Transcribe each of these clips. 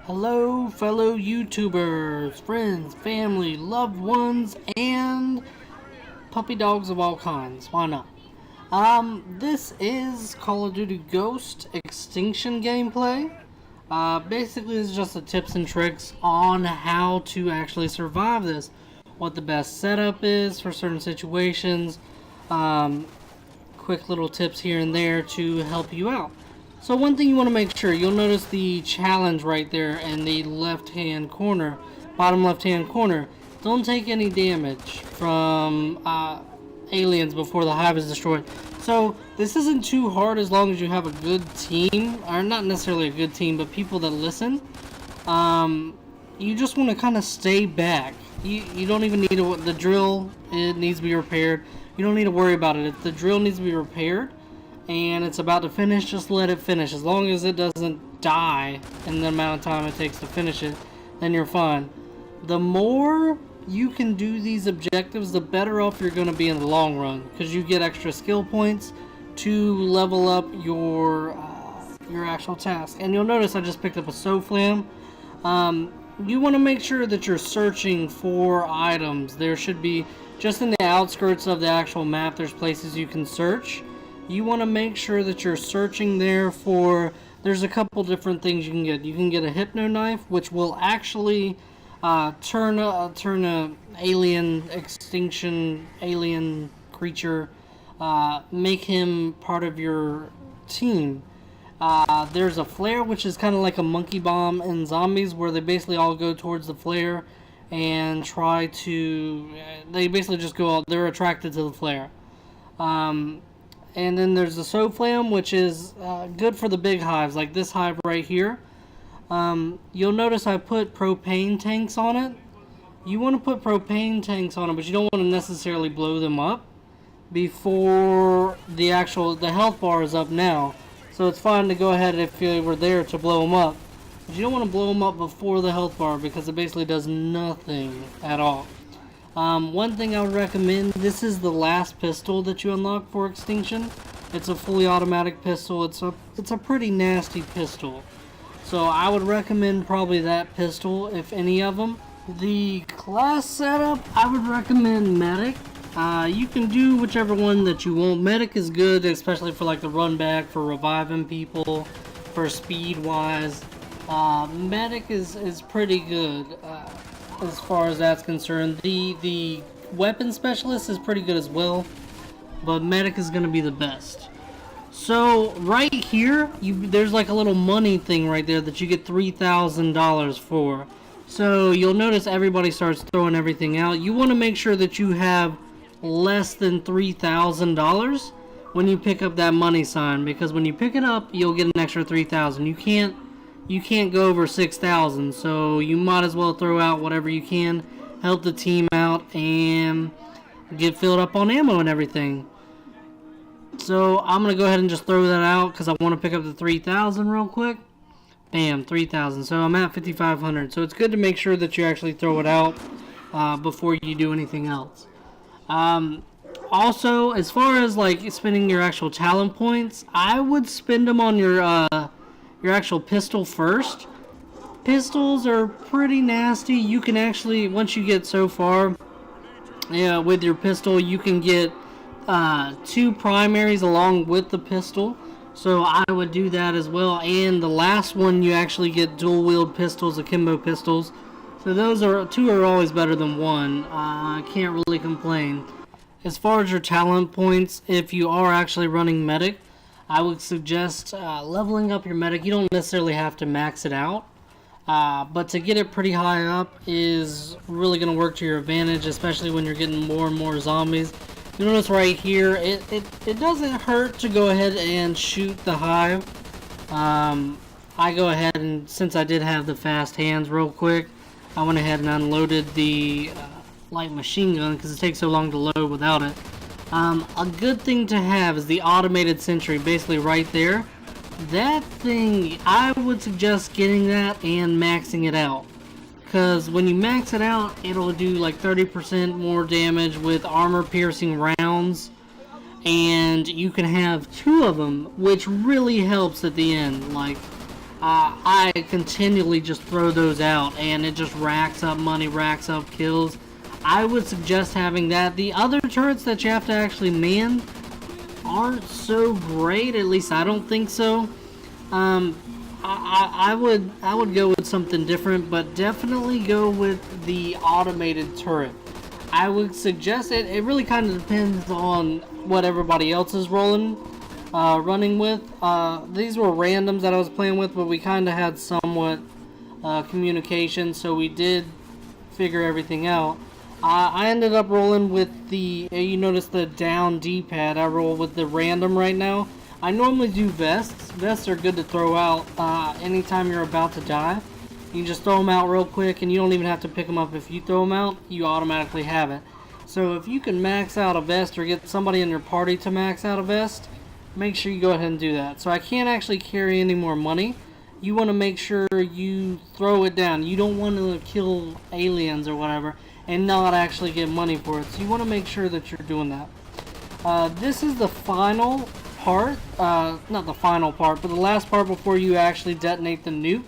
Hello, fellow YouTubers, friends, family, loved ones, and puppy dogs of all kinds. Why not? This is Call of Duty Ghost Extinction gameplay. Basically, it's just the tips and tricks on how to actually survive this. What the best setup is for certain situations. Quick little tips here and there to help you out. So one thing you want to make sure, you'll notice the challenge right there in the left-hand corner, bottom left-hand corner. Don't take any damage from aliens before the hive is destroyed. So this isn't too hard as long as you have a good team, or not necessarily a good team, but people that listen. You just want to kind of stay back. You don't even need the drill. It needs to be repaired. You don't need to worry about it. If the drill needs to be repaired and it's about to finish, just let it finish. As long as it doesn't die in the amount of time it takes to finish it, then you're fine. The more you can do these objectives, the better off you're going to be in the long run, because you get extra skill points to level up your actual task. And you'll notice I just picked up a Soflam. You want to make sure that you're searching for items. There should be, just in the outskirts of the actual map, there's places you can search. You want to make sure that you're searching there for, there's a couple different things you can get. You can get a hypno knife, which will actually turn a alien extinction, alien creature, make him part of your team. There's a flare, which is kind of like a monkey bomb in zombies, where they basically all go towards the flare and try to, they basically just go out, they're attracted to the flare. And then there's the Soflam, which is good for the big hives, like this hive right here. You'll notice I put propane tanks on it. You want to put propane tanks on it, but you don't want to necessarily blow them up before the health bar is up now. So it's fine to go ahead if you were there to blow them up. But you don't want to blow them up before the health bar, because it basically does nothing at all. One thing I would recommend, this is the last pistol that you unlock for Extinction. It's a fully automatic pistol. It's a pretty nasty pistol. So I would recommend probably that pistol, if any of them. The class setup, I would recommend Medic. You can do whichever one that you want. Medic is good, especially for like the run back, for reviving people, for speed wise. Medic is pretty good. As far as that's concerned. The weapon specialist is pretty good as well, but medic is going to be the best. So right here, there's like a little money thing right there that you get $3,000 for. So you'll notice everybody starts throwing everything out. You want to make sure that you have less than $3,000 when you pick up that money sign, because when you pick it up, you'll get an extra $3,000. You can't go over 6,000, so you might as well throw out whatever you can, help the team out, and get filled up on ammo and everything. So I'm going to go ahead and just throw that out, because I want to pick up the 3,000 real quick. Bam, 3,000. So I'm at 5,500. So it's good to make sure that you actually throw it out before you do anything else. Also, as far as like spending your actual talent points, I would spend them on your actual pistol first. Pistols are pretty nasty. You can actually, once you get so far, with your pistol, you can get 2 primaries along with the pistol. So I would do that as well. And the last one, you actually get dual wield pistols, akimbo pistols. So those are 2 are always better than 1. I can't really complain. As far as your talent points, if you are actually running medic, I would suggest leveling up your medic. You don't necessarily have to max it out, but to get it pretty high up is really going to work to your advantage, especially when you're getting more and more zombies. You notice right here, it doesn't hurt to go ahead and shoot the hive. I go ahead and, since I did have the fast hands real quick, I went ahead and unloaded the light machine gun, because it takes so long to load without it. A good thing to have is the automated sentry, basically right there. That thing, I would suggest getting that and maxing it out, because when you max it out, it'll do like 30% more damage with armor piercing rounds, and you can have 2 of them, which really helps at the end. Like, I continually just throw those out, and it just racks up money, racks up kills. I would suggest having that. The other turrets that you have to actually man aren't so great, at least I don't think so. I would go with something different, but definitely go with the automated turret. I would suggest it. It really kind of depends on what everybody else is running with. These were randoms that I was playing with, but we kind of had somewhat communication, so we did figure everything out. I ended up rolling with the, you notice the down D-pad, I roll with the random right now. I normally do vests. Vests are good to throw out anytime you're about to die. You can just throw them out real quick, and you don't even have to pick them up. If you throw them out, you automatically have it. So if you can max out a vest or get somebody in your party to max out a vest, make sure you go ahead and do that. So I can't actually carry any more money. You want to make sure you throw it down. You don't want to kill aliens or whatever and not actually get money for it. So you want to make sure that you're doing that. This is the final part. Not the final part, but the last part before you actually detonate the nuke.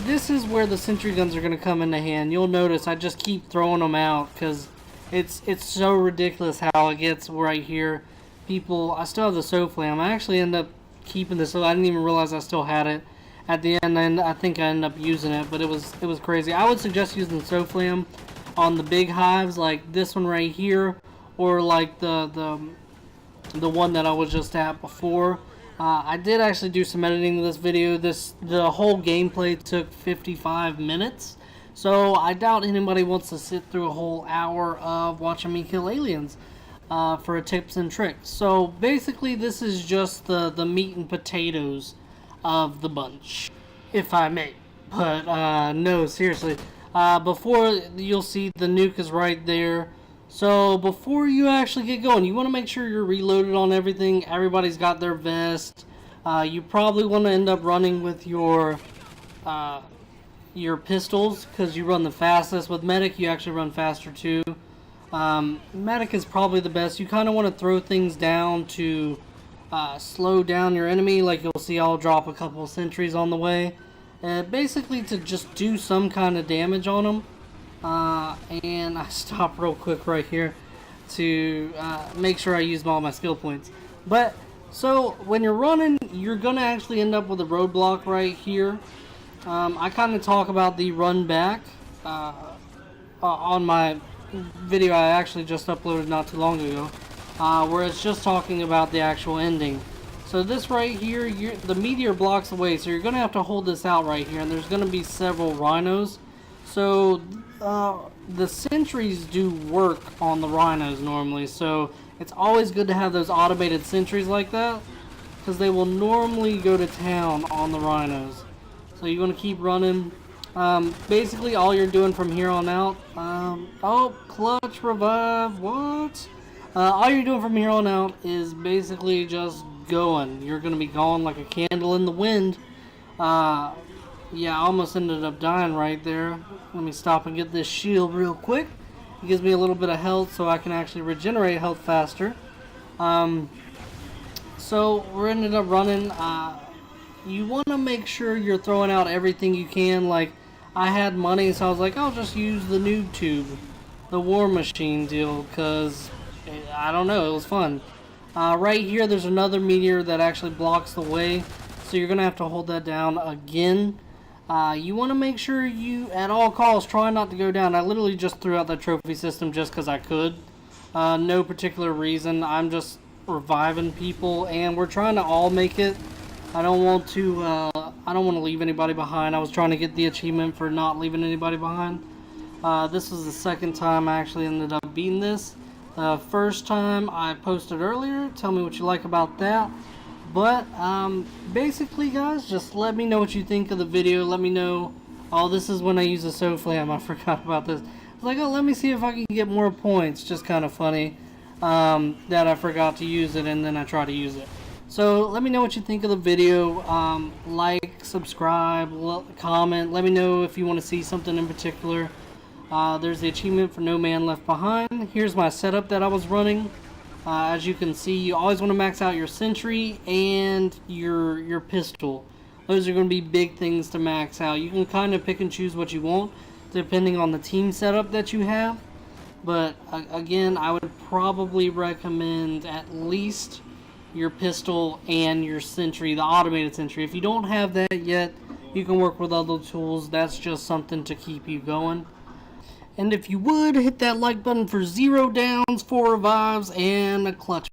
This is where the sentry guns are going to come into hand. You'll notice I just keep throwing them out because it's so ridiculous how it gets right here. People, I still have the SOFLAM. I actually end up keeping this, so I didn't even realize I still had it. At the end, and I think I ended up using it, but it was crazy. I would suggest using the SOFLAM on the big hives, like this one right here, or like the one that I was just at before. I did actually do some editing to this video. The whole gameplay took 55 minutes, so I doubt anybody wants to sit through a whole hour of watching me kill aliens for tips and tricks. So basically, this is just the meat and potatoes of the bunch, if I may. But no, seriously, before, you'll see the nuke is right there. So before you actually get going, you want to make sure you're reloaded on everything. Everybody's got their vest. You probably want to end up running with your pistols, because you run the fastest. With medic, you actually run faster too. Medic is probably the best. You kind of want to throw things down to slow down your enemy. Like, you'll see I'll drop a couple of sentries on the way, basically to just do some kind of damage on them. And I stop real quick right here to make sure I use all my skill points. But so when you're running, you're gonna actually end up with a roadblock right here. I kind of talk about the run back on my video I actually just uploaded not too long ago, where it's just talking about the actual ending. So this right here, the meteor blocks the way, so you're going to have to hold this out right here, and there's going to be several rhinos. So the sentries do work on the rhinos normally, so it's always good to have those automated sentries like that, because they will normally go to town on the rhinos. So you want to keep running. Basically all you're doing from here on out, oh, clutch revive, what? All you're doing from here on out is basically just going. You're going to be going like a candle in the wind. Yeah, I almost ended up dying right there. Let me stop and get this shield real quick. It gives me a little bit of health so I can actually regenerate health faster. So we're ended up running. You want to make sure you're throwing out everything you can. Like, I had money, so I was like, I'll just use the noob tube, the war machine deal, because I don't know, it was fun. Right here, there's another meteor that actually blocks the way, so you're gonna have to hold that down again. You want to make sure you, at all costs, try not to go down. I literally just threw out that trophy system just because I could. No particular reason. I'm just reviving people, and we're trying to all make it. I don't want to leave anybody behind. I was trying to get the achievement for not leaving anybody behind. This was the second time I actually ended up beating this. First time I posted earlier. Tell me what you like about that. But basically, guys, just let me know what you think of the video. Let me know. Oh, this is when I use the SOFLAM. I forgot about this. I was like, oh, let me see if I can get more points. Just kind of funny that I forgot to use it, and then I try to use it. So let me know what you think of the video. Like, subscribe, comment. Let me know if you want to see something in particular. There's the achievement for No Man Left Behind. Here's my setup that I was running. As you can see, you always want to max out your sentry and your pistol. Those are going to be big things to max out. You can kind of pick and choose what you want depending on the team setup that you have. But again, I would probably recommend at least your pistol and your sentry, the automated sentry. If you don't have that yet, you can work with other tools. That's just something to keep you going. And if you would, hit that like button for 0 downs, 4 revives, and a clutch